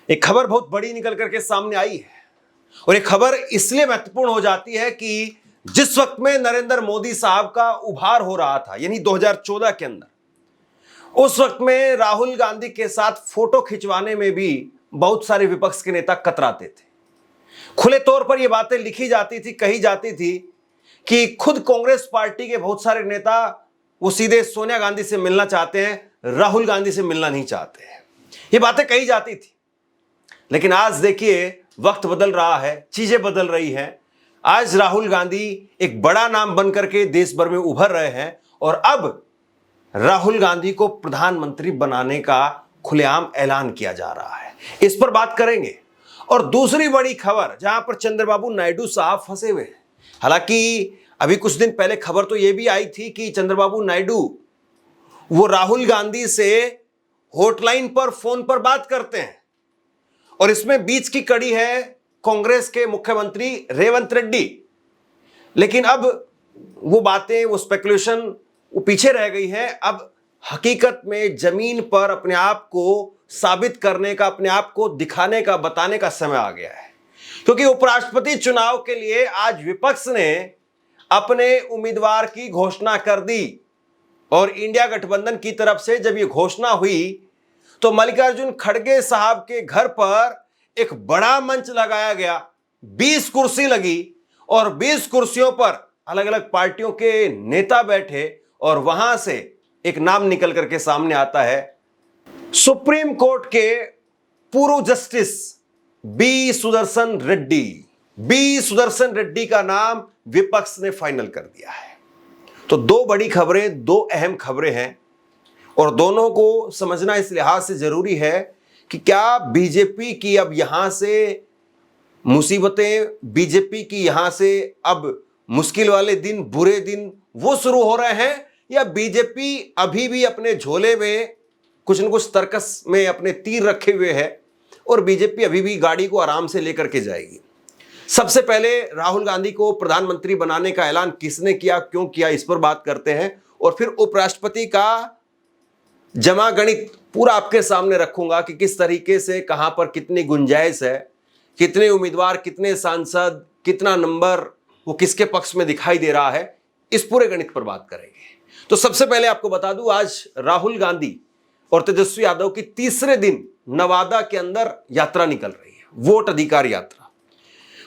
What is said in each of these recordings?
एक खबर बहुत बड़ी निकल करके सामने आई है और ये खबर इसलिए महत्वपूर्ण हो जाती है कि जिस वक्त में नरेंद्र मोदी साहब का उभार हो रहा था यानी 2014 के अंदर, उस वक्त में राहुल गांधी के साथ फोटो खिंचवाने में भी बहुत सारे विपक्ष के नेता कतराते थे। खुले तौर पर यह बातें लिखी जाती थी, कही जाती थी कि खुद कांग्रेस पार्टी के बहुत सारे नेता वो सीधे सोनिया गांधी से मिलना चाहते हैं, राहुल गांधी से मिलना नहीं चाहते हैं। ये बातें कही जाती थी। लेकिन आज देखिए वक्त बदल रहा है, चीजें बदल रही हैं। आज राहुल गांधी एक बड़ा नाम बनकर के देश भर में उभर रहे हैं और अब राहुल गांधी को प्रधानमंत्री बनाने का खुलेआम ऐलान किया जा रहा है। इस पर बात करेंगे। और दूसरी बड़ी खबर जहां पर चंद्रबाबू नायडू साहब फंसे हुए हैं। हालांकि अभी कुछ दिन पहले खबर तो यह भी आई थी कि चंद्रबाबू नायडू वो राहुल गांधी से हॉटलाइन पर फोन पर बात करते हैं और इसमें बीच की कड़ी है कांग्रेस के मुख्यमंत्री रेवंत रेड्डी। लेकिन अब वो बातें, वो स्पेकुलेशन वो पीछे रह गई है। अब हकीकत में जमीन पर अपने आप को साबित करने का, अपने आप को दिखाने का, बताने का समय आ गया है। क्योंकि उपराष्ट्रपति चुनाव के लिए आज विपक्ष ने अपने उम्मीदवार की घोषणा कर दी और इंडिया गठबंधन की तरफ से जब ये घोषणा हुई तो मल्लिकार्जुन खड़गे साहब के घर पर एक बड़ा मंच लगाया गया। 20 कुर्सी लगी और 20 कुर्सियों पर अलग अलग पार्टियों के नेता बैठे और वहां से एक नाम निकल करके सामने आता है। सुप्रीम कोर्ट के पूर्व justice B Sudarshan Reddy. B Sudarshan Reddy का नाम विपक्ष ने फाइनल कर दिया है। तो दो बड़ी खबरें, दो अहम खबरें हैं और दोनों को समझना इस लिहाज से जरूरी है कि क्या बीजेपी की अब यहां से मुसीबतें, बीजेपी की यहां से अब मुश्किल वाले दिन, बुरे दिन वो शुरू हो रहे हैं, या बीजेपी अभी भी अपने झोले में कुछ न कुछ तर्कस में अपने तीर रखे हुए है और बीजेपी अभी भी गाड़ी को आराम से लेकर के जाएगी। सबसे पहले राहुल गांधी को प्रधानमंत्री बनाने का ऐलान किसने किया, क्यों किया, इस पर बात करते हैं और फिर उपराष्ट्रपति का जमा गणित पूरा आपके सामने रखूंगा कि किस तरीके से, कहां पर कितनी गुंजाइश है, कितने उम्मीदवार, कितने सांसद, कितना नंबर वो किसके पक्ष में दिखाई दे रहा है, इस पूरे गणित पर बात करेंगे। तो सबसे पहले आपको बता दूं, आज राहुल गांधी और तेजस्वी यादव की तीसरे दिन नवादा के अंदर यात्रा निकल रही है, वोट अधिकार यात्रा।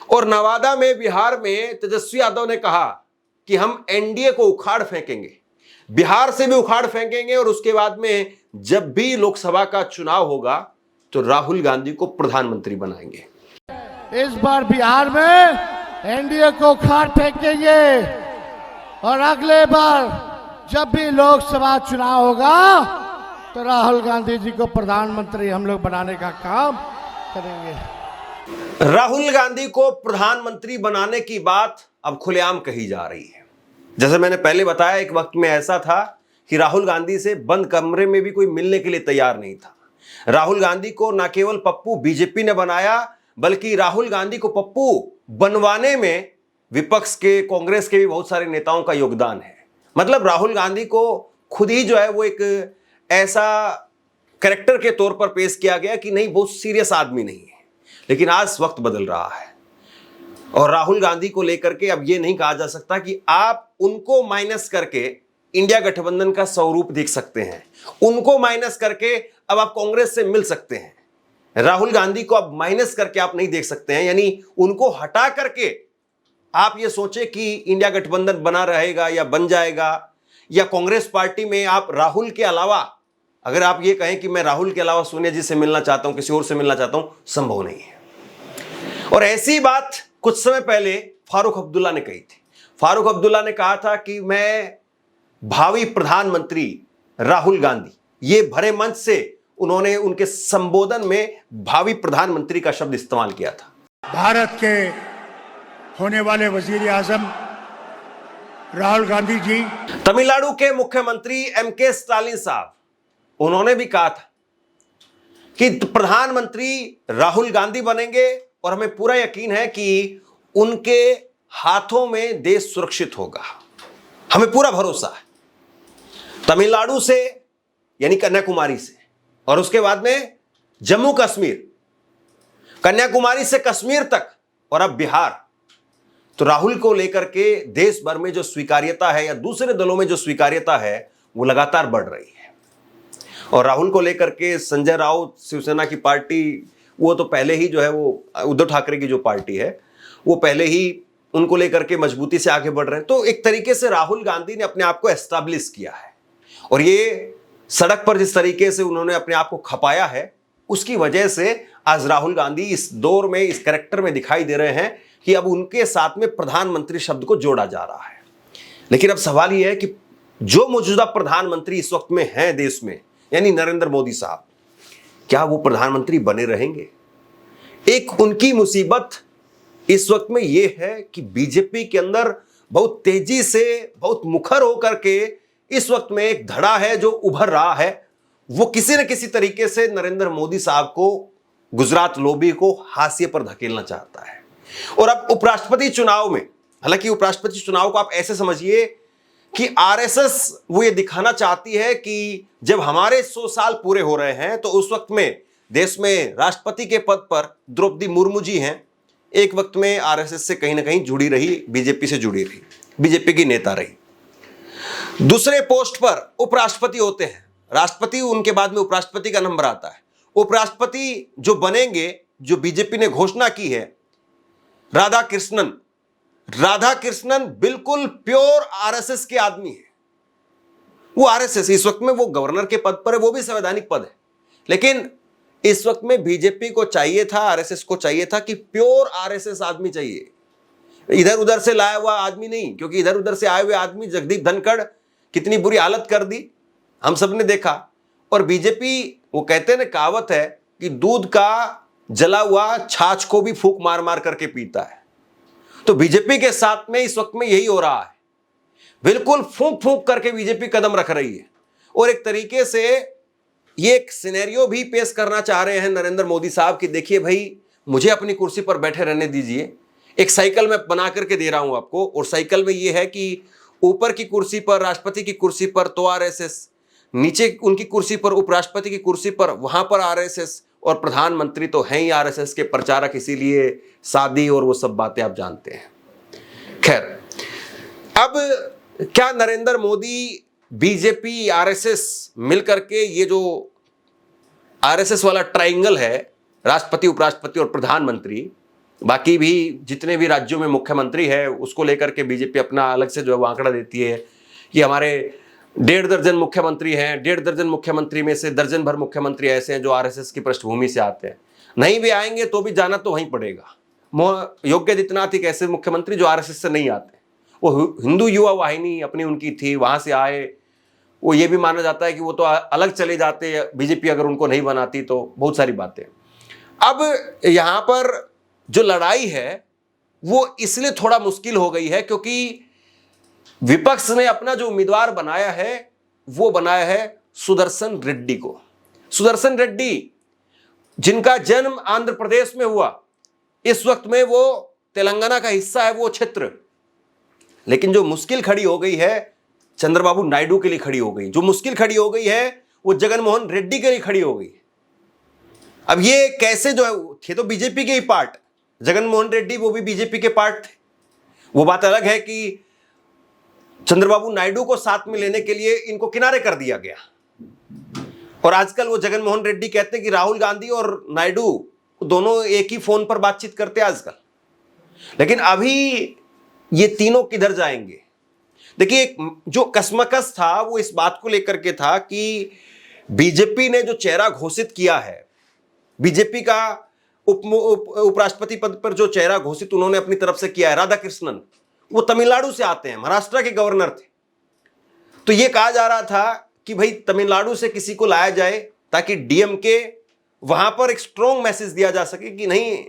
और नवादा में, बिहार में तेजस्वी यादव ने कहा कि हम एनडीए को उखाड़ फेंकेंगे, बिहार से भी उखाड़ फेंकेंगे और उसके बाद में जब भी लोकसभा का चुनाव होगा तो राहुल गांधी को प्रधानमंत्री बनाएंगे। इस बार बिहार में एनडीए को उखाड़ फेंकेंगे और अगले बार जब भी लोकसभा चुनाव होगा तो राहुल गांधी जी को प्रधानमंत्री हम लोग बनाने का काम करेंगे। राहुल गांधी को प्रधानमंत्री बनाने की बात अब खुलेआम कही जा रही है। जैसे मैंने पहले बताया, एक वक्त में ऐसा था कि राहुल गांधी से बंद कमरे में भी कोई मिलने के लिए तैयार नहीं था। राहुल गांधी को न केवल पप्पू बीजेपी ने बनाया, बल्कि राहुल गांधी को पप्पू बनवाने में विपक्ष के, कांग्रेस के भी बहुत सारे नेताओं का योगदान है। मतलब राहुल गांधी को खुद ही जो है वो एक ऐसा कैरेक्टर के तौर पर पेश किया गया कि नहीं, बहुत सीरियस आदमी नहीं है। लेकिन आज वक्त बदल रहा है और राहुल गांधी को लेकर के अब यह नहीं कहा जा सकता कि आप उनको माइनस करके इंडिया गठबंधन का स्वरूप देख सकते हैं, उनको माइनस करके अब आप कांग्रेस से मिल सकते हैं। राहुल गांधी को अब माइनस करके आप नहीं देख सकते हैं, यानी उनको हटा करके आप ये सोचे कि इंडिया गठबंधन बना रहेगा या बन जाएगा, या कांग्रेस पार्टी में आप राहुल के अलावा अगर आप ये कहें कि मैं राहुल के अलावा सोनिया जी से मिलना चाहता हूं, किसी और से मिलना चाहता हूं, संभव नहीं है। और ऐसी बात कुछ समय पहले फारूक अब्दुल्ला ने कही थी। फारूक अब्दुल्ला ने कहा था कि मैं भावी प्रधानमंत्री राहुल गांधी, ये भरे मंच से उन्होंने उनके संबोधन में भावी प्रधानमंत्री का शब्द इस्तेमाल किया था। भारत के होने वाले वजीर आजम राहुल गांधी जी, तमिलनाडु के मुख्यमंत्री एमके स्टालिन साहब, उन्होंने भी कहा था कि प्रधानमंत्री राहुल गांधी बनेंगे और हमें पूरा यकीन है कि उनके हाथों में देश सुरक्षित होगा, हमें पूरा भरोसा है। तमिलनाडु से यानी कन्याकुमारी से और उसके बाद में जम्मू कश्मीर, कन्याकुमारी से कश्मीर तक और अब बिहार। तो राहुल को लेकर के देश भर में जो स्वीकार्यता है या दूसरे दलों में जो स्वीकार्यता है वो लगातार बढ़ रही है। और राहुल को लेकर के संजय राउत, शिवसेना की पार्टी, वो तो पहले ही जो है वो उद्धव ठाकरे की जो पार्टी है वो पहले ही उनको लेकर के मजबूती से आगे बढ़ रहे हैं। तो एक तरीके से राहुल गांधी ने अपने आप को एस्टैब्लिश किया है और ये सड़क पर जिस तरीके से उन्होंने अपने आप को खपाया है उसकी वजह से आज राहुल गांधी इस दौर में, इस कैरेक्टर में दिखाई दे रहे हैं कि अब उनके साथ में प्रधानमंत्री शब्द को जोड़ा जा रहा है। लेकिन अब सवाल यह है कि जो मौजूदा प्रधानमंत्री इस वक्त में हैं देश में, यानी नरेंद्र मोदी साहब, क्या वो प्रधानमंत्री बने रहेंगे? एक उनकी मुसीबत इस वक्त में यह है कि बीजेपी के अंदर बहुत तेजी से, बहुत मुखर होकर के इस वक्त में एक धड़ा है जो उभर रहा है। वो किसी न किसी तरीके से नरेंद्र मोदी साहब को, गुजरात लॉबी को हाशिए पर धकेलना चाहता है। और अब उपराष्ट्रपति चुनाव में, हालांकि उपराष्ट्रपति चुनाव को आप ऐसे समझिए कि आरएसएस वो ये दिखाना चाहती है कि जब हमारे 100 साल पूरे हो रहे हैं तो उस वक्त में देश में राष्ट्रपति के पद पर द्रौपदी मुर्मू जी हैं। एक वक्त में आरएसएस से कहीं ना कहीं जुड़ी रही, बीजेपी से जुड़ी रही, बीजेपी की नेता रही। दूसरे पोस्ट पर उपराष्ट्रपति होते हैं, राष्ट्रपति उनके बाद में उपराष्ट्रपति का नंबर आता है। उपराष्ट्रपति जो बनेंगे, जो बीजेपी ने घोषणा की है, राधाकृष्णन बिल्कुल प्योर आरएसएस के आदमी है। वो आरएसएस इस वक्त में वो गवर्नर के पद पर है, वो भी संवैधानिक पद है। लेकिन इस वक्त में बीजेपी को चाहिए था, आरएसएस को चाहिए था कि प्योर आरएसएस आदमी चाहिए, इधर उधर से लाया हुआ आदमी नहीं। क्योंकि इधर उधर से आए हुए आदमी, जगदीप धनखड़, कितनी बुरी हालत कर दी हम सब ने देखा। और बीजेपी, वो कहते हैं ना, कहावत है कि दूध का जला हुआ छाछ को भी फूंक मार मार करके पीता है। तो बीजेपी के साथ में इस वक्त में यही हो रहा है, बिल्कुल फूंक फूंक करके बीजेपी कदम रख रही है। और एक तरीके से ये एक सिनेरियो भी पेश करना चाह रहे हैं नरेंद्र मोदी साहब कि देखिए भाई, मुझे अपनी कुर्सी पर बैठे रहने दीजिए, एक साइकिल मैं बना करके दे रहा हूं आपको। और साइकिल में ये है कि ऊपर की कुर्सी पर, राष्ट्रपति की कुर्सी पर तो आरएसएस, नीचे उनकी कुर्सी पर, उपराष्ट्रपति की कुर्सी पर, वहां पर आरएसएस, और प्रधानमंत्री तो हैं ही आरएसएस के प्रचारक, इसीलिए शादी और वो सब बातें आप जानते हैं। खैर, अब क्या नरेंद्र मोदी, बीजेपी, आरएसएस मिलकर के ये जो आरएसएस वाला ट्रायंगल है, राष्ट्रपति, उपराष्ट्रपति और प्रधानमंत्री, बाकी भी जितने भी राज्यों में मुख्यमंत्री है उसको लेकर के बीजेपी अपना अलग से जो है वो आंकड़ा देती है कि हमारे 1.5 दर्जन मुख्यमंत्री हैं। 1.5 दर्जन मुख्यमंत्री में से दर्जन भर मुख्यमंत्री ऐसे हैं जो आरएसएस की पृष्ठभूमि से आते हैं। नहीं भी आएंगे तो भी जाना तो वहीं पड़ेगा। योगी आदित्यनाथ एक ऐसे मुख्यमंत्री जो आरएसएस से नहीं आते, वो हिंदू युवा वाहिनी अपनी उनकी थी, वहां से आए। वो ये भी माना जाता है कि वो तो अलग चले जाते बीजेपी अगर उनको नहीं बनाती, तो बहुत सारी बातें। अब यहां पर जो लड़ाई है वो इसलिए थोड़ा मुश्किल हो गई है क्योंकि विपक्ष ने अपना जो उम्मीदवार बनाया है वो बनाया है सुदर्शन रेड्डी को। सुदर्शन रेड्डी जिनका जन्म आंध्र प्रदेश में हुआ, इस वक्त में वो तेलंगाना का हिस्सा है वो क्षेत्र। लेकिन जो मुश्किल खड़ी हो गई है चंद्रबाबू नायडू के लिए खड़ी हो गई, जो मुश्किल खड़ी हो गई है वो जगनमोहन रेड्डी के लिए खड़ी हो गई। अब ये कैसे, जो है थे तो बीजेपी के ही पार्ट, जगनमोहन रेड्डी वो भी बीजेपी के पार्ट थे। वो बात अलग है कि चंद्रबाबू नायडू को साथ में लेने के लिए इनको किनारे कर दिया गया। और आजकल वो जगनमोहन रेड्डी कहते हैं कि राहुल गांधी और नायडू दोनों एक ही फोन पर बातचीत करते हैं आजकल। लेकिन अभी ये तीनों किधर जाएंगे? देखिए, एक जो कसमकस था वो इस बात को लेकर के था कि बीजेपी ने जो चेहरा घोषित किया है, बीजेपी का उपराष्ट्रपति पद पर जो चेहरा घोषित उन्होंने अपनी तरफ से किया है, राधाकृष्णन, वो तमिलनाडु से आते हैं, महाराष्ट्र के गवर्नर थे। तो ये कहा जा रहा था कि भाई तमिलनाडु से किसी को लाया जाए ताकि डीएमके, वहां पर एक स्ट्रॉन्ग मैसेज दिया जा सके कि नहीं,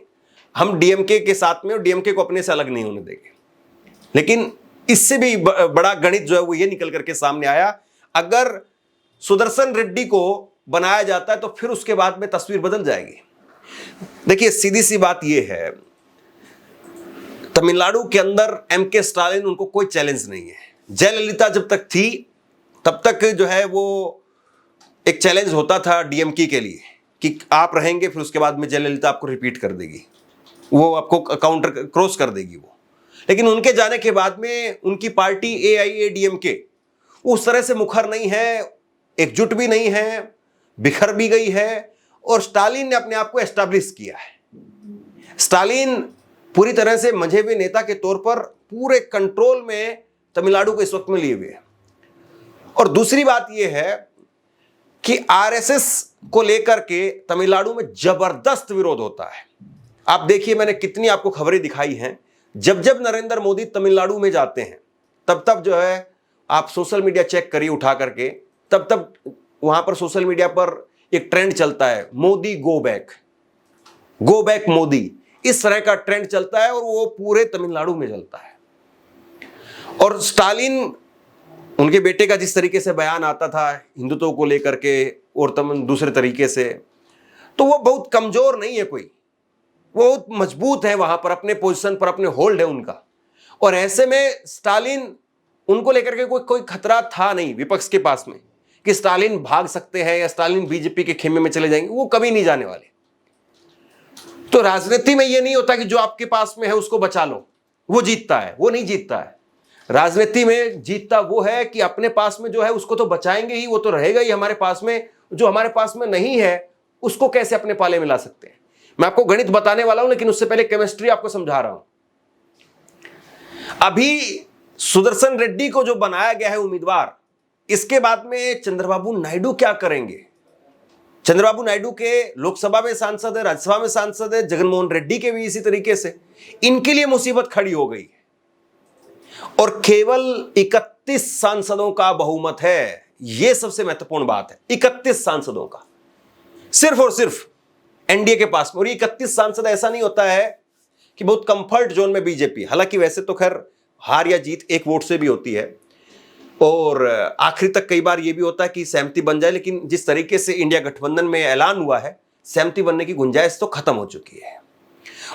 हम डीएमके के साथ में, और डीएमके को अपने से अलग नहीं होने देंगे। लेकिन इससे भी बड़ा गणित जो है वो ये निकल करके सामने आया, अगर सुदर्शन रेड्डी को बनाया जाता है तो फिर उसके बाद में तस्वीर बदल जाएगी। देखिए, सीधी सी बात ये है, तमिलनाडु के अंदर एमके स्टालिन, उनको कोई चैलेंज नहीं है। जयललिता जब तक थी तब तक जो है वो एक चैलेंज होता था डीएमके के लिए कि आप रहेंगे, फिर उसके बाद में जयललिता आपको रिपीट कर देगी, वो आपको काउंटर क्रॉस कर देगी वो। लेकिन उनके जाने के बाद में उनकी पार्टी AIADMK उस तरह से मुखर नहीं है, एकजुट भी नहीं है, बिखर भी गई है, और स्टालिन ने अपने आप को एस्टैब्लिश किया है। स्टालिन पूरी तरह से मजहबी नेता के तौर पर पूरे कंट्रोल में तमिलनाडु को इस वक्त में लिए हुए हैं। और दूसरी बात यह है कि RSS को लेकर के तमिलनाडु में जबरदस्त विरोध होता है। आप देखिए, मैंने कितनी आपको खबरें दिखाई हैं, जब जब नरेंद्र मोदी तमिलनाडु में जाते हैं तब तब जो है, आप सोशल मीडिया चेक करिए उठा करके, तब तब वहां पर सोशल मीडिया पर एक ट्रेंड चलता है, मोदी गो बैक मोदी, इस तरह का ट्रेंड चलता है, और वो पूरे तमिलनाडु में चलता है। और स्टालिन, उनके बेटे का जिस तरीके से बयान आता था हिंदुत्व को लेकर के और दूसरे तरीके से, तो वो बहुत कमजोर नहीं है कोई, वो बहुत मजबूत है वहां पर, अपने पोजीशन पर, अपने होल्ड है उनका। और ऐसे में स्टालिन, उनको लेकर के कोई खतरा था नहीं विपक्ष के पास में कि स्टालिन भाग सकते हैं या स्टालिन बीजेपी के खेमे में चले जाएंगे, वो कभी नहीं जाने वाले। तो राजनीति में ये नहीं होता कि जो आपके पास में है उसको बचा लो, वो जीतता है, वो नहीं जीतता है। राजनीति में जीतता वो है कि अपने पास में जो है उसको तो बचाएंगे ही, वो तो रहेगा ही हमारे पास में, जो हमारे पास में नहीं है उसको कैसे अपने पाले में ला सकते हैं। मैं आपको गणित बताने वाला हूं, लेकिन उससे पहले केमिस्ट्री आपको समझा रहा हूं। अभी सुदर्शन रेड्डी को जो बनाया गया है उम्मीदवार, इसके बाद में चंद्रबाबू नायडू क्या करेंगे? चंद्रबाबू नायडू के लोकसभा में सांसद है, राज्यसभा में सांसद है, जगनमोहन रेड्डी के भी इसी तरीके से, इनके लिए मुसीबत खड़ी हो गई है। और केवल 31 सांसदों का बहुमत है, यह सबसे महत्वपूर्ण बात है। 31 सांसदों का सिर्फ और सिर्फ एनडीए के पास में। और 31 सांसद, ऐसा नहीं होता है कि बहुत कंफर्ट जोन में बीजेपी, हालांकि वैसे तो खैर हार या जीत एक वोट से भी होती है, और आखिरी तक कई बार यह भी होता है कि सहमति बन जाए, लेकिन जिस तरीके से इंडिया गठबंधन में ऐलान हुआ है, सहमति बनने की गुंजाइश तो खत्म हो चुकी है।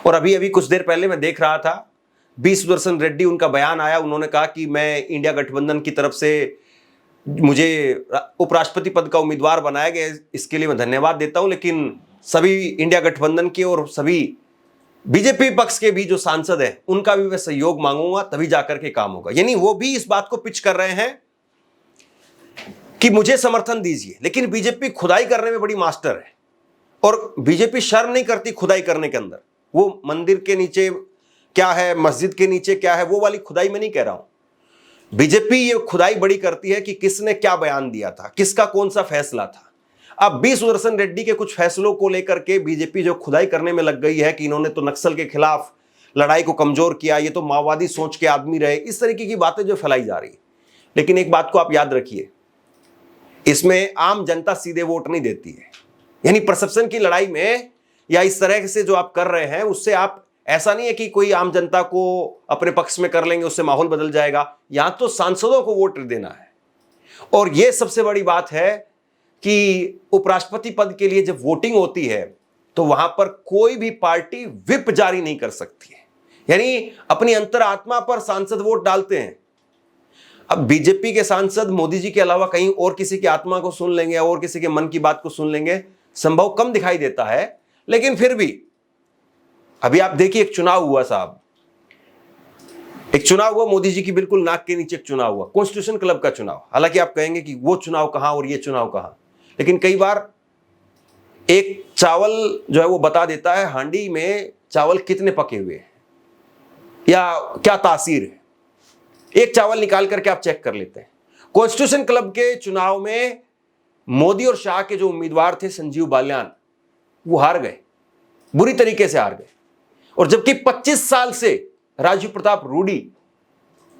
और अभी अभी कुछ देर पहले मैं देख रहा था, बी सुदर्शन रेड्डी, उनका बयान आया, उन्होंने कहा कि मैं इंडिया गठबंधन की तरफ से मुझे उपराष्ट्रपति पद का उम्मीदवार बनाया गया, इसके लिए मैं धन्यवाद देता हूं, लेकिन सभी इंडिया गठबंधन के और सभी बीजेपी पक्ष के भी जो सांसद हैं उनका भी मैं सहयोग मांगूंगा, तभी जाकर के काम होगा। यानी वो भी इस बात को पिच कर रहे हैं कि मुझे समर्थन दीजिए। लेकिन बीजेपी खुदाई करने में बड़ी मास्टर है, और बीजेपी शर्म नहीं करती खुदाई करने के अंदर। वो मंदिर के नीचे क्या है, मस्जिद के नीचे क्या है, वो वाली खुदाई में नहीं कह रहा हूं। बीजेपी ये खुदाई बड़ी करती है कि किसने क्या बयान दिया था, किसका कौन सा फैसला था। अब बी सुदर्शन रेड्डी के कुछ फैसलों को लेकर के बीजेपी जो खुदाई करने में लग गई है कि इन्होंने तो नक्सल के खिलाफ लड़ाई को कमजोर किया, ये तो माओवादी सोच के आदमी रहे, इस तरीके की बातें जो फैलाई जा रही। लेकिन एक बात को आप याद रखिए, इसमें आम जनता सीधे वोट नहीं देती है। यानी परसेप्शन की लड़ाई में या इस तरह से जो आप कर रहे हैं, उससे आप, ऐसा नहीं है कि कोई आम जनता को अपने पक्ष में कर लेंगे उससे माहौल बदल जाएगा। यहां तो सांसदों को वोट देना है। और यह सबसे बड़ी बात है कि उपराष्ट्रपति पद के लिए जब वोटिंग होती है तो वहां पर कोई भी पार्टी व्हिप जारी नहीं कर सकती है। यानी अपनी अंतरात्मा पर सांसद वोट डालते हैं। अब बीजेपी के सांसद मोदी जी के अलावा कहीं और किसी की आत्मा को सुन लेंगे और किसी के मन की बात को सुन लेंगे, संभव कम दिखाई देता है। लेकिन फिर भी अभी आप देखिए, एक चुनाव हुआ साहब, एक चुनाव हुआ मोदी जी की बिल्कुल नाक के नीचे, एक चुनाव हुआ कॉन्स्टिट्यूशन क्लब का चुनाव। हालांकि आप कहेंगे कि वो चुनाव कहां और ये चुनाव कहां, लेकिन कई बार एक चावल जो है वो बता देता है हांडी में चावल कितने पके हुए हैं या क्या तासीर है। एक चावल निकाल करके आप चेक कर लेते हैं। कॉन्स्टिट्यूशन क्लब के चुनाव में मोदी और शाह के जो उम्मीदवार थे संजीव बालियान, वो हार गए, बुरी तरीके से हार गए। और जबकि 25 साल से राजीव प्रताप रूडी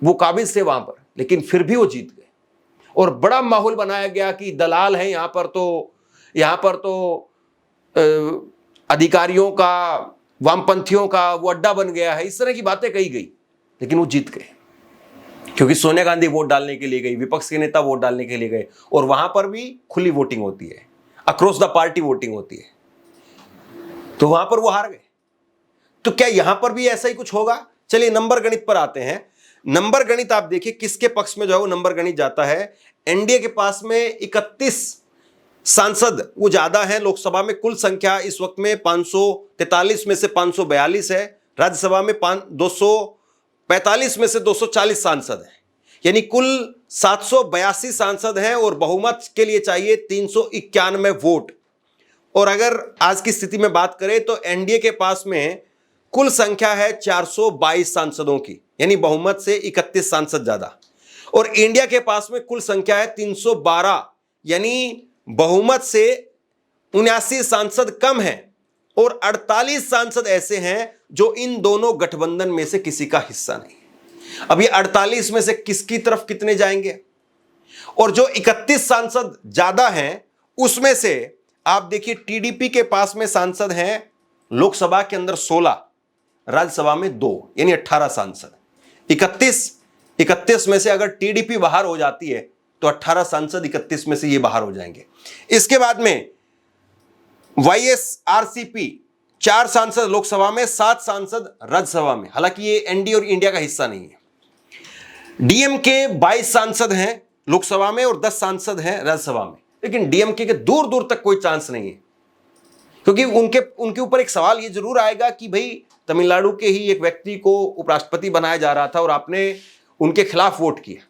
वो काबिज थे वहां पर, लेकिन फिर भी वो जीत गए। और बड़ा माहौल बनाया गया कि दलाल हैं यहां पर तो अधिकारियों का, वामपंथियों का वो अड्डा बन गया है, इस तरह की बातें कही गई। लेकिन वो जीत गए क्योंकि सोनिया गांधी वोट डालने के लिए गई, विपक्ष के नेता वोट डालने के लिए गए, और वहां पर भी खुली वोटिंग होती है, अक्रॉस द पार्टी वोटिंग होती है, तो वहां पर वो हार गए। तो क्या यहां पर भी ऐसा ही कुछ होगा? चलिए नंबर गणित पर आते हैं। नंबर गणित आप देखिए किसके पक्ष में जो है वो नंबर गणित जाता है। एनडीए के पास में 31 सांसद वो ज्यादा हैं लोकसभा में। कुल संख्या इस वक्त में 543 में से 542 है। राज्यसभा में 245 में से 240 सांसद हैं, यानी कुल 782 सांसद हैं और बहुमत के लिए चाहिए 391 वोट। और अगर आज की स्थिति में बात करें तो एनडीए के पास में कुल संख्या है 422 सांसदों की, यानी बहुमत से 31 सांसद ज्यादा। और इंडिया के पास में कुल संख्या है 312, यानी बहुमत से 79 सांसद कम हैं। और 48 सांसद ऐसे हैं जो इन दोनों गठबंधन में से किसी का हिस्सा नहीं। अब ये 48 में से किसकी तरफ कितने जाएंगे? और जो 31 सांसद ज्यादा हैं उसमें से आप देखिए टीडीपी के पास में सांसद हैं लोकसभा के अंदर 16, राज्यसभा में 2, यानी 18 सांसद। 31 में से अगर टीडीपी बाहर हो जाती है तो 18 सांसद 31 में से ये बाहर हो जाएंगे। इसके बाद में वाईएसआरसीपी 4 सांसद लोकसभा में, 7 सांसद राज्यसभा में। हालांकि ये एनडीए और इंडिया का हिस्सा नहीं है। डीएमके 22 सांसद हैं लोकसभा में और 10 सांसद हैं राज्यसभा में। लेकिन डीएमके के दूर दूर तक कोई चांस नहीं है, क्योंकि उनके ऊपर एक सवाल ये जरूर आएगा कि भाई तमिलनाडु के ही एक व्यक्ति को उपराष्ट्रपति बनाया जा रहा था और आपने उनके खिलाफ वोट किया।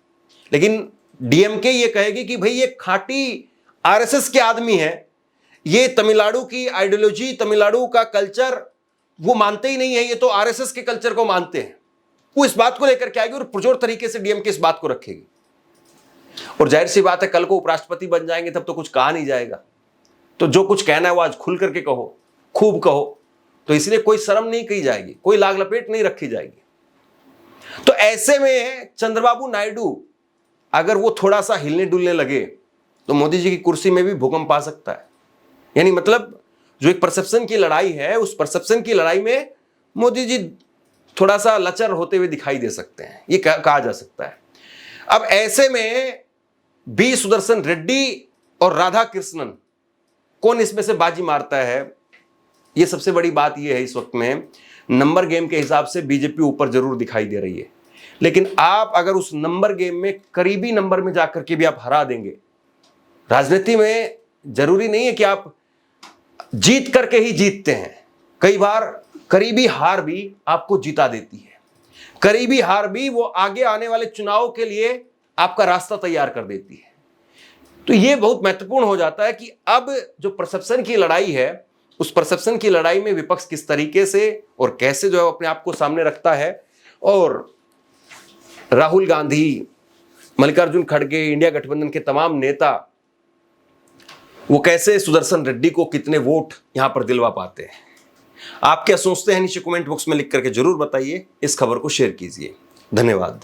लेकिन डीएमके ये कहेगी कि भाई ये खांटी आरएसएस के आदमी है, ये तमिलनाडु की आइडियोलॉजी, तमिलनाडु का कल्चर वो मानते ही नहीं है, ये तो आरएसएस के कल्चर को मानते हैं। वो इस बात को लेकर के आएगी और पुरजोर तरीके से डीएमके इस बात को रखेगी। और जाहिर सी बात है कल को उपराष्ट्रपति बन जाएंगे तब तो कुछ कहा नहीं जाएगा। तो जो कुछ कहना है वो आज खुल करके कहो, खूब कहो। तो इसलिए कोई शर्म नहीं की जाएगी, कोई लाग लपेट नहीं रखी जाएगी। तो ऐसे में चंद्रबाबू नायडू अगर वो थोड़ा सा हिलने डुलने लगे तो मोदी जी की कुर्सी में भी भूकंप आ सकता है। यानी मतलब जो एक परसेप्शन की लड़ाई है, उस परसेप्शन की लड़ाई में मोदी जी थोड़ा सा लचर होते हुए दिखाई दे सकते हैं, ये कहा जा सकता है। अब ऐसे में बी सुदर्शन रेड्डी और राधा कृष्णन कौन इसमें से बाजी मारता है, ये सबसे बड़ी बात ये है। इस वक्त में नंबर गेम के हिसाब से बीजेपी ऊपर जरूर दिखाई दे रही है, लेकिन आप अगर उस नंबर गेम में करीबी नंबर में जाकर के भी आप हरा देंगे, राजनीति में जरूरी नहीं है कि आप जीत करके ही जीतते हैं। कई बार करीबी हार भी आपको जिता देती है। करीबी हार भी वो आगे आने वाले चुनाव के लिए आपका रास्ता तैयार कर देती है। तो ये बहुत महत्वपूर्ण हो जाता है कि अब जो परसेप्शन की लड़ाई है, उस परसेप्शन की लड़ाई में विपक्ष किस तरीके से और कैसे जो है अपने आप को सामने रखता है। और राहुल गांधी, मल्लिकार्जुन खड़गे, इंडिया गठबंधन के तमाम नेता वो कैसे सुदर्शन रेड्डी को कितने वोट यहां पर दिलवा पाते हैं। आप क्या सोचते हैं नीचे कमेंट बॉक्स में लिख करके जरूर बताइए। इस खबर को शेयर कीजिए। धन्यवाद।